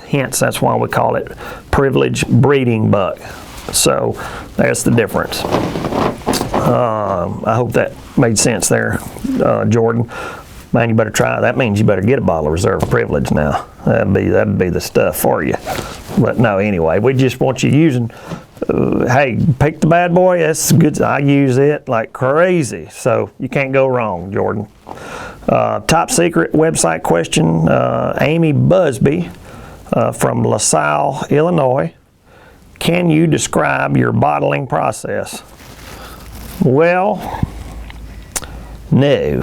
Speaker 1: Hence, that's why we call it privileged breeding buck. So that's the difference. I hope that made sense there, Jordan. Man, you better try. That means you better get a bottle of reserve privilege now. That'd be the stuff for you. But no, anyway, we just want you using. Hey, pick the bad boy. That's good. I use it like crazy, so you can't go wrong, Jordan. Top secret website question. Amy Busby from LaSalle, Illinois. Can you describe your bottling process? Well, no.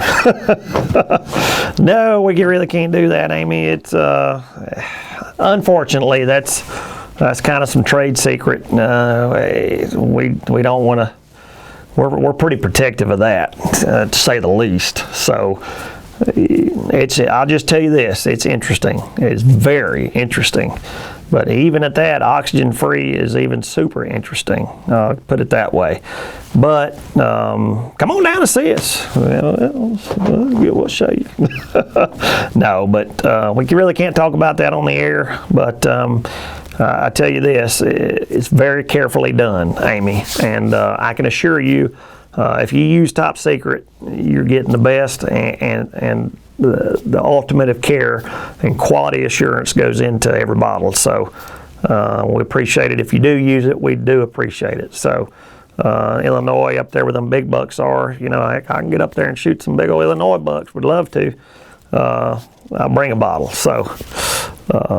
Speaker 1: No, we really can't do that, Amy. It's unfortunately that's kind of some trade secret. We don't want to. We're pretty protective of that, to say the least. So I'll just tell you this: it's interesting. It's very interesting. But even at that, oxygen-free is even super interesting. Put it that way. But come on down and see us. We'll show you. No, but we really can't talk about that on the air. But I tell you this, it's very carefully done, Amy. And I can assure you, if you use Top Secret, you're getting the best and the ultimate of care and quality assurance goes into every bottle. So we appreciate it. If you do use it, we do appreciate it. So Illinois, up there where them big bucks are, I can get up there and shoot some big old Illinois bucks. Would love to. I'll bring a bottle. So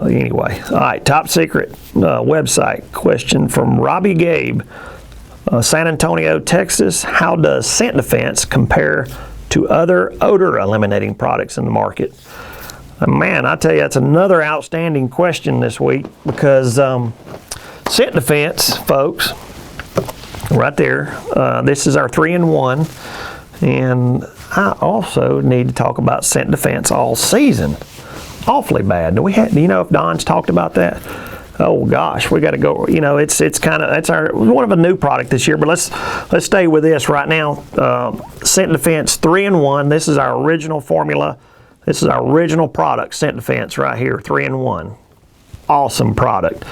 Speaker 1: anyway, all right, Top Secret website question from Robbie Gabe, San Antonio, Texas. How does Scent Defense compare to other odor eliminating products in the market? Man, I tell you, that's another outstanding question this week, because Scent Defense, folks, right there, this is our 3-in-1, and I also need to talk about Scent Defense all season. Awfully bad. Do you know if Don's talked about that? Oh gosh, we got to go. It's one of a new product this year, but let's stay with this right now. Scent Defense 3-in-1. This is our original formula. This is our original product, Scent Defense, right here, 3-in-1. Awesome product.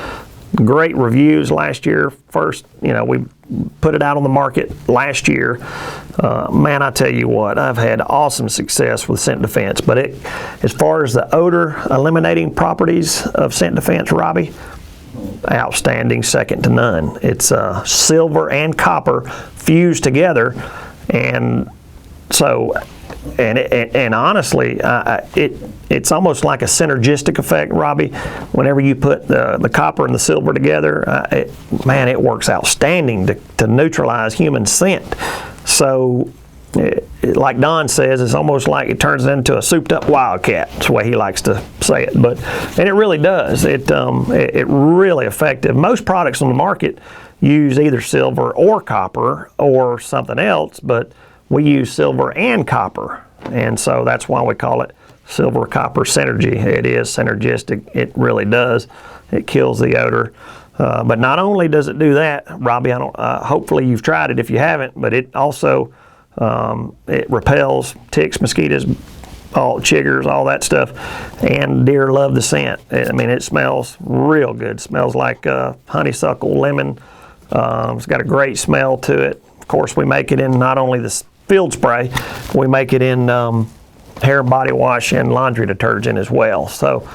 Speaker 1: Great reviews last year. First, we put it out on the market last year. Man, I tell you what, I've had awesome success with Scent Defense. But as far as the odor eliminating properties of Scent Defense, Robbie, outstanding, second to none. It's silver and copper fused together, and so and honestly, it's almost like a synergistic effect, Robbie. Whenever you put the copper and the silver together, it works outstanding to neutralize human scent. So, like Don says, it's almost like it turns into a souped-up wildcat. That's the way he likes to say it. And it really does. It really effective. Most products on the market use either silver or copper or something else, but we use silver and copper, and so that's why we call it silver copper synergy. It is synergistic. It really does. It kills the odor. But not only does it do that, Robbie, hopefully you've tried it if you haven't, but it also it repels ticks, mosquitoes, all chiggers, all that stuff, and deer love the scent. It smells real good. It smells like honeysuckle, lemon. It's got a great smell to it. Of course, we make it in not only the field spray, we make it in hair and body wash and laundry detergent as well. So,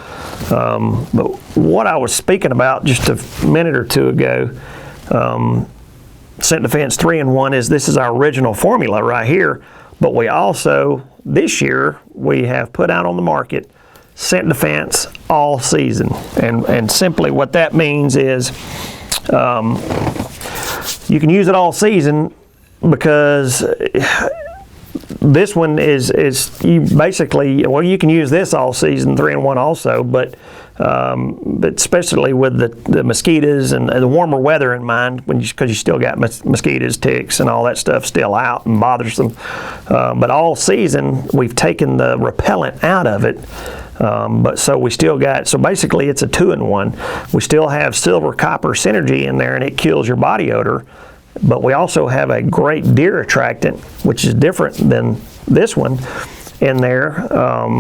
Speaker 1: but what I was speaking about just a minute or two ago, Scent Defense 3-in-1 this is our original formula right here, but we also, this year, we have put out on the market Scent Defense All Season. And simply what that means is you can use it all season because this one is you basically, well, you can use this all season, 3-in-1 also, but especially with the mosquitoes and the warmer weather in mind, because you still got mosquitoes, ticks, and all that stuff still out and bothersome. But all season, we've taken the repellent out of it. But so we still got, so basically it's a 2-in-1. We still have silver copper synergy in there, and it kills your body odor. But we also have a great deer attractant, which is different than this one in there.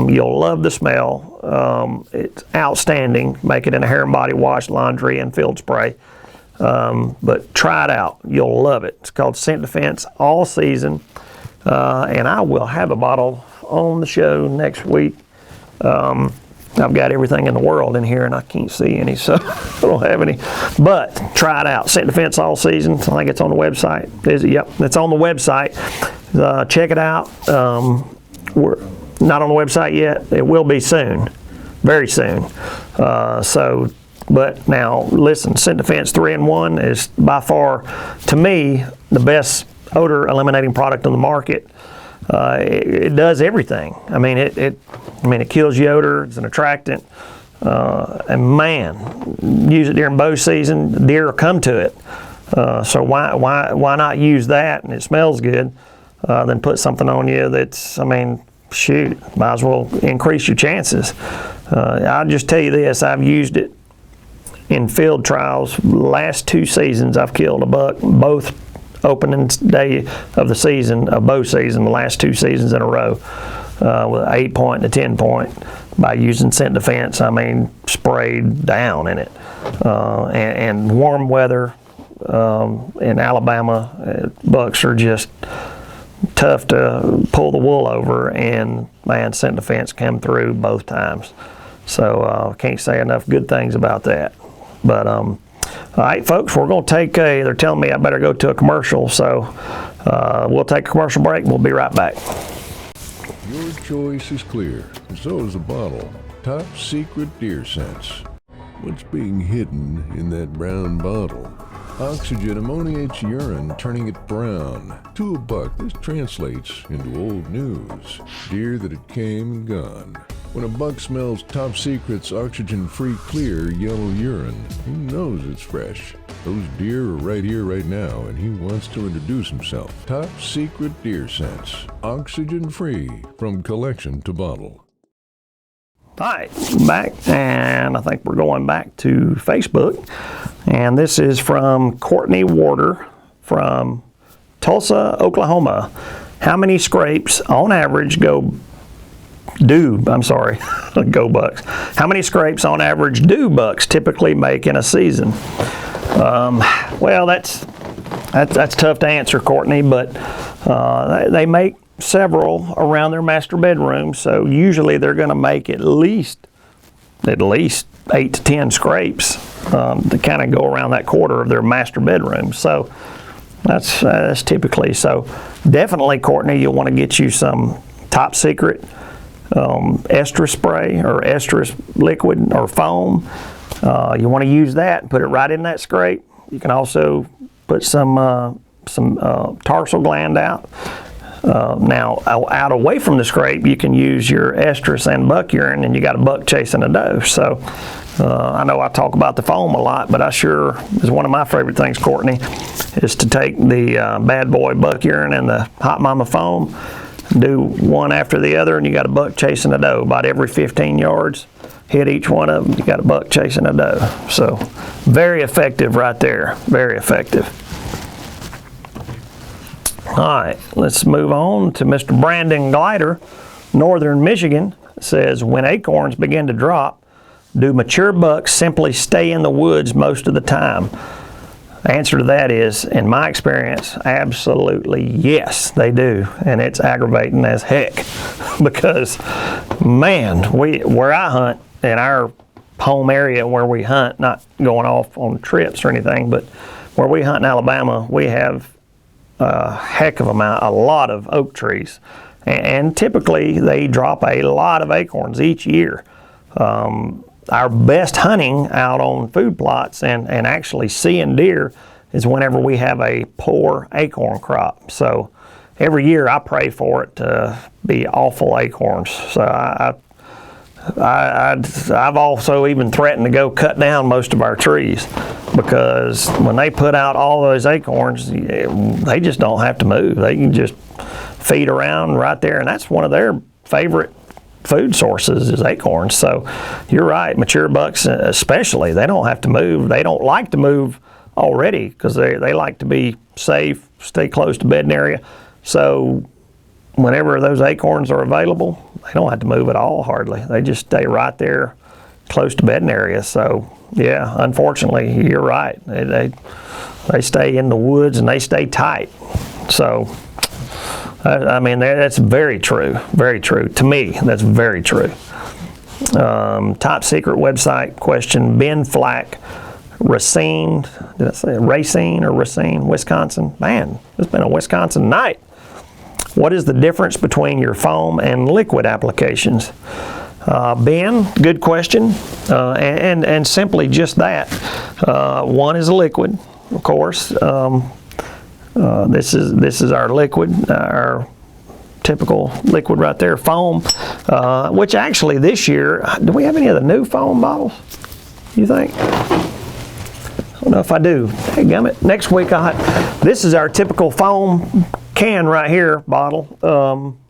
Speaker 1: You'll love the smell. It's outstanding. Make it in a hair and body wash, laundry, and field spray. But try it out. You'll love it. It's called Scent Defense All Season. And I will have a bottle on the show next week. I've got everything in the world in here and I can't see any, so I don't have any. But try it out. Scent Defense All Season. I think it's on the website. Is it? Yep, it's on the website. Check it out. We're not on the website yet. It will be soon, very soon. But now listen, Scent Defense 3-in-1 is by far, to me, the best odor eliminating product on the market. It does everything. I mean, it kills the odor. It's an attractant, and man, use it during bow season. Deer will come to it. So why not use that? And it smells good. Then put something on you that's, I mean, shoot, might as well increase your chances. I'll just tell you this: I've used it in field trials. Last 2 seasons, I've killed a buck both opening day of the season, of bow season, the last 2 seasons in a row, with an 8-point and a 10-point by using Scent Defense. I mean, sprayed down in it. And warm weather in Alabama, bucks are just tough to pull the wool over, and man, Scent Defense came through both times. So can't say enough good things about that. But all right, folks, we're going to take they're telling me I better go to a commercial, so we'll take a commercial break and we'll be right back.
Speaker 6: Your choice is clear, and so is the bottle. Top Secret Deer Sense. What's being hidden in that brown bottle? Oxygen ammoniates urine, turning it brown. To a buck, this translates into old news. Deer that had came and gone. When a buck smells Top Secret's oxygen-free, clear, yellow urine, he knows it's fresh. Those deer are right here, right now, and he wants to introduce himself. Top Secret Deer Sense. Oxygen-free, from collection to bottle.
Speaker 1: All right, back, and I think we're going back to Facebook. And this is from Courtney Warder from Tulsa, Oklahoma. How many scrapes on average go bucks? How many scrapes on average do bucks typically make in a season? Well, that's tough to answer, Courtney, but they make several around their master bedroom, so usually they're going to make at least 8 to 10 scrapes to kind of go around that quarter of their master bedroom. So that's typically, so definitely, Courtney, you'll want to get you some Top Secret estrus spray or estrus liquid or foam. You want to use that and put it right in that scrape. You can also put some tarsal gland out. Now, out away from the scrape, you can use your estrus and buck urine, and you got a buck chasing a doe. So I know I talk about the foam a lot, but I sure is one of my favorite things, Courtney, is to take the bad boy buck urine and the hot mama foam, do one after the other, and you got a buck chasing a doe. About every 15 yards, hit each one of them, you got a buck chasing a doe. So very effective right there, very effective. All right, let's move on to Mr. Brandon Glider, Northern Michigan. Says, when acorns begin to drop, do mature bucks simply stay in the woods most of the time? answer to that is, in my experience, absolutely yes, they do. And it's aggravating as heck because, man, where I hunt in our home area where we hunt, not going off on trips or anything, but where we hunt in Alabama, we have a heck of a lot of oak trees. And typically they drop a lot of acorns each year. Our best hunting out on food plots and actually seeing deer is whenever we have a poor acorn crop. So every year I pray for it to be awful acorns. So I've also even threatened to go cut down most of our trees because when they put out all those acorns, they just don't have to move. They can just feed around right there, and that's one of their favorite food sources is acorns. So you're right, mature bucks especially, they don't have to move. They don't like to move already because they like to be safe, stay close to bedding area. So whenever those acorns are available, they don't have to move at all hardly. They just stay right there close to bedding area. So yeah, unfortunately, you're right. They stay in the woods and they stay tight. So I mean, that's very true. Very true. To me, that's very true. Top secret website question, Ben Flack, Racine, did I say Racine or Racine, Wisconsin? Man, it's been a Wisconsin night. What is the difference between your foam and liquid applications? Ben, good question. And simply just that. One is a liquid, of course. This is our liquid, our typical liquid right there, foam, which actually this year, do we have any of the new foam bottles, you think? I don't know if I do. Hey, gummit, next week this is our typical foam can right here, bottle,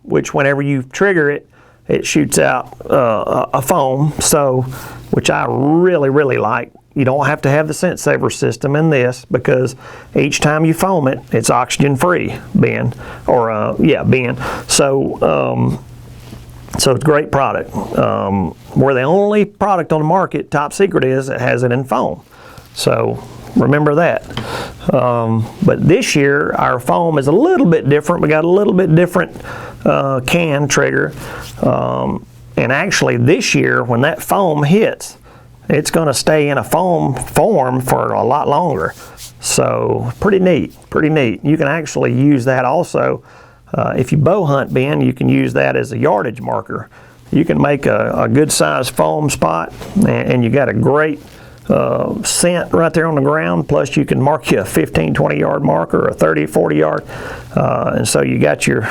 Speaker 1: which whenever you trigger it, it shoots out a foam, so which I really, really like. You don't have to have the scent saver system in this because each time you foam it, it's oxygen free, Ben. Ben. So it's a great product. We're the only product on the market, top secret is, that has it in foam. So remember that. But this year, our foam is a little bit different. We got a little bit different can trigger. And actually this year, when that foam hits, it's going to stay in a foam form for a lot longer. So pretty neat, pretty neat. You can actually use that also. If you bow hunt, Ben, you can use that as a yardage marker. You can make a good sized foam spot and you got a great scent right there on the ground. Plus you can mark you a 15, 20 yard marker or a 30, 40 yard. And so you got your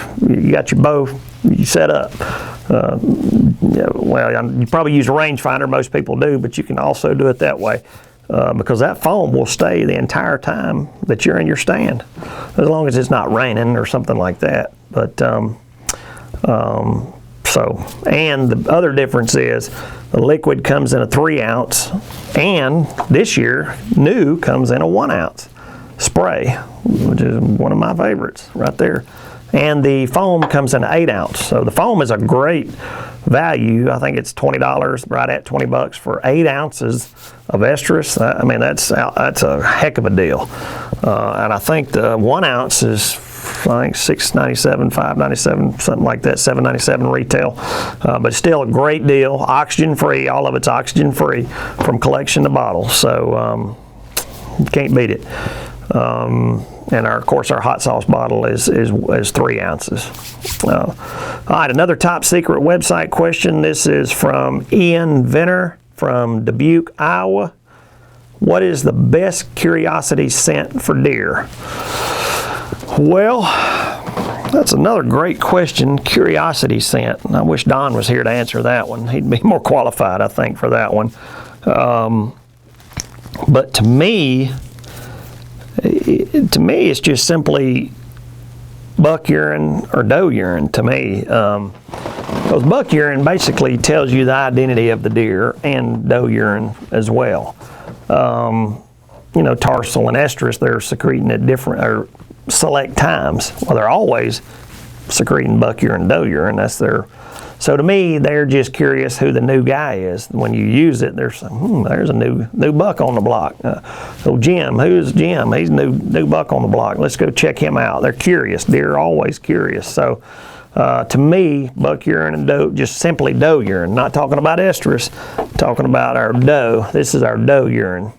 Speaker 1: bow you set up. Well, you probably use a rangefinder, most people do, but you can also do it that way because that foam will stay the entire time that you're in your stand, as long as it's not raining or something like that. But and the other difference is the liquid comes in a 3 ounce, and this year new comes in a 1 ounce spray, which is one of my favorites right there. And the foam comes in an 8 ounce. So the foam is a great value. I think it's $20, right at $20 for 8 ounces of estrus. I mean, that's a heck of a deal. And I think the 1 ounce is, I think, $6.97, $5.97, something like that, $7.97 retail. But still a great deal, oxygen free. All of it's oxygen free from collection to bottle. So you can't beat it. And of course, our hot sauce bottle is 3 ounces. All right, another top secret website question. This is from Ian Venner from Dubuque, Iowa. What is the best curiosity scent for deer? Well, that's another great question, curiosity scent. I wish Don was here to answer that one. He'd be more qualified, I think, for that one. But to me, it's just simply buck urine or doe urine to me. Because buck urine basically tells you the identity of the deer, and doe urine as well. Tarsal and estrus, they're secreting at different or select times. Well, they're always secreting buck urine and doe urine. That's their So to me, they're just curious who the new guy is. When you use it, there's a new buck on the block. So Jim, who's Jim? He's new buck on the block. Let's go check him out. They're curious. Deer are always curious. So to me, buck urine and doe, just simply doe urine. Not talking about estrus, talking about our doe. This is our doe urine,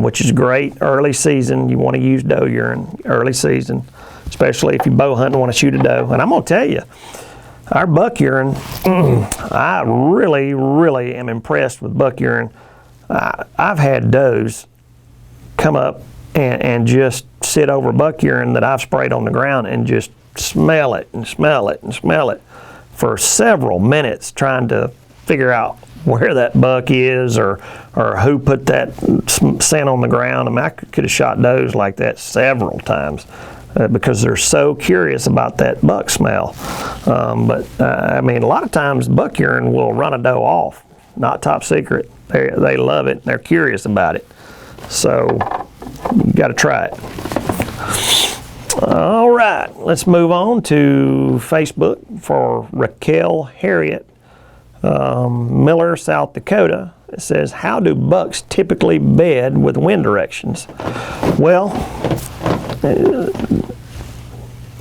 Speaker 1: which is great early season. You want to use doe urine early season, especially if you bow hunt and want to shoot a doe. And I'm going to tell you, our buck urine, I really, really am impressed with buck urine. I've had does come up and just sit over buck urine that I've sprayed on the ground and just smell it and smell it and smell it for several minutes, trying to figure out where that buck is or who put that scent on the ground. I mean, I could have shot does like that several times. Because they're so curious about that buck smell. I mean, a lot of times buck urine will run a doe off. Not top secret. They love it. They're curious about it. So you got to try it. All right, let's move on to Facebook for Raquel Harriet, Miller, South Dakota. It says, how do bucks typically bed with wind directions? Well,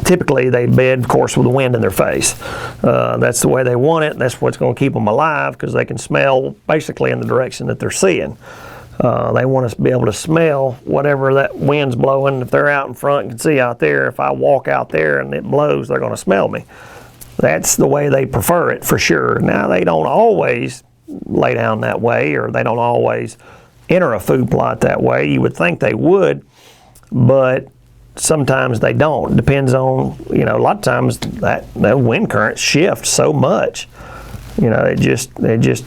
Speaker 1: typically they bed, of course, with the wind in their face. That's the way they want it. That's what's going to keep them alive, because they can smell basically in the direction that they're seeing. They want us to be able to smell whatever that wind's blowing. If they're out in front and can see out there, if I walk out there and it blows, they're going to smell me. That's the way they prefer it, for sure. Now, they don't always lay down that way, or they don't always enter a food plot that way. You would think they would, but sometimes they don't. Depends on, a lot of times that wind current shifts so much. It just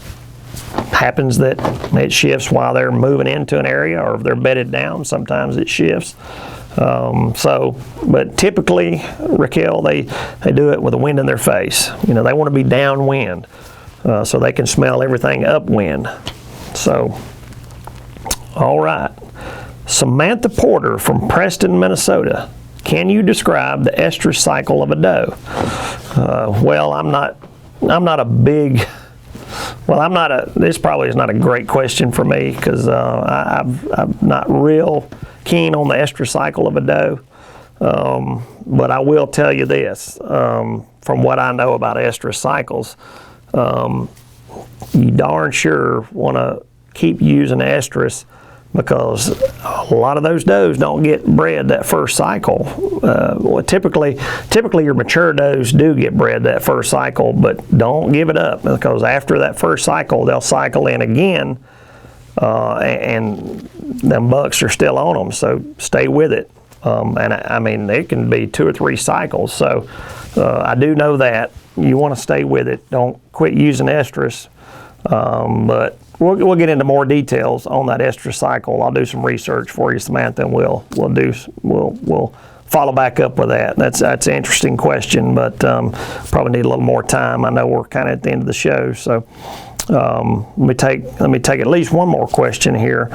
Speaker 1: happens that it shifts while they're moving into an area, or if they're bedded down, sometimes it shifts. But typically, Raquel, they do it with the wind in their face. They want to be downwind, so they can smell everything upwind. So, all right. Samantha Porter from Preston, Minnesota. Can you describe the estrus cycle of a doe? Well, this probably is not a great question for me, because I'm not real keen on the estrus cycle of a doe. But I will tell you this, from what I know about estrus cycles, you darn sure want to keep using estrus, because a lot of those does don't get bred that first cycle. Typically your mature does do get bred that first cycle, but don't give it up, because after that first cycle, they'll cycle in again, and them bucks are still on them. So stay with it. And I mean, it can be 2 or 3 cycles. So I do know that you want to stay with it. Don't quit using estrus. But we'll get into more details on that estrus cycle. I'll do some research for you, Samantha, and we'll follow back up with that. That's an interesting question, but probably need a little more time. I know we're kind of at the end of the show, so let me take at least one more question here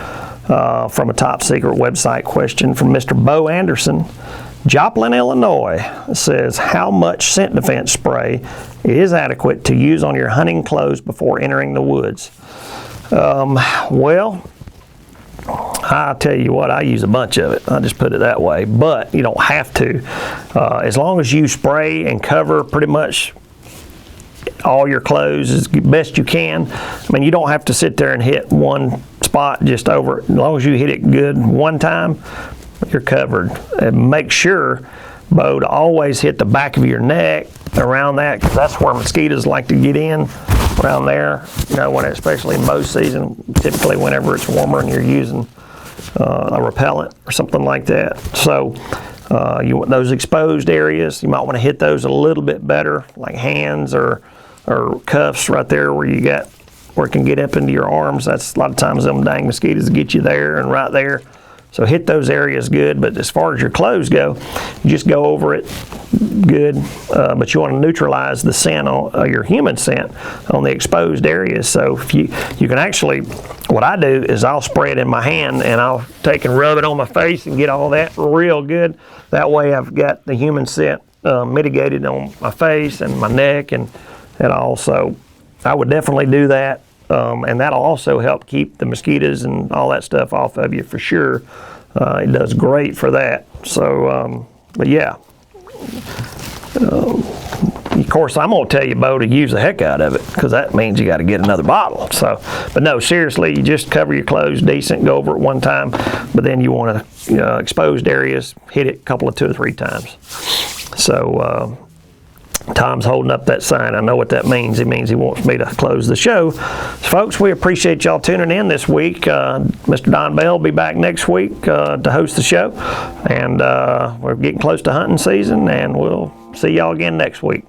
Speaker 1: from a top secret website question from Mr. Bo Anderson. Joplin, Illinois says, how much scent defense spray is adequate to use on your hunting clothes before entering the woods? Well, I'll tell you what, I use a bunch of it. I'll just put it that way. But you don't have to. As long as you spray and cover pretty much all your clothes as best you can. I mean, you don't have to sit there and hit one spot just over. As long as you hit it good one time, you're covered. And make sure, Bo, to always hit the back of your neck around that, because that's where mosquitoes like to get in, around there. Especially in mow season, typically whenever it's warmer and you're using a repellent or something like that. So you want those exposed areas, you might want to hit those a little bit better, like hands or cuffs right there where it can get up into your arms. That's a lot of times them dang mosquitoes get you there and right there. So hit those areas good, but as far as your clothes go, you just go over it good, but you want to neutralize the scent, your human scent, on the exposed areas. So if you can actually, what I do is I'll spray it in my hand and I'll take and rub it on my face and get all that real good. That way I've got the human scent mitigated on my face and my neck and at all. So I would definitely do that, and that'll also help keep the mosquitoes and all that stuff off of you for sure. It does great for that. So, but yeah. Of course, I'm going to tell you, Bo, to use the heck out of it, because that means you got to get another bottle. So, but no, seriously, you just cover your clothes decent, go over it one time, but then you want to, exposed areas, hit it a couple of 2 or 3 times. So, Tom's holding up that sign. I know what that means. It means he wants me to close the show. So, folks, we appreciate y'all tuning in this week. Mr. Don Bell will be back next week to host the show. And we're getting close to hunting season, and we'll see y'all again next week.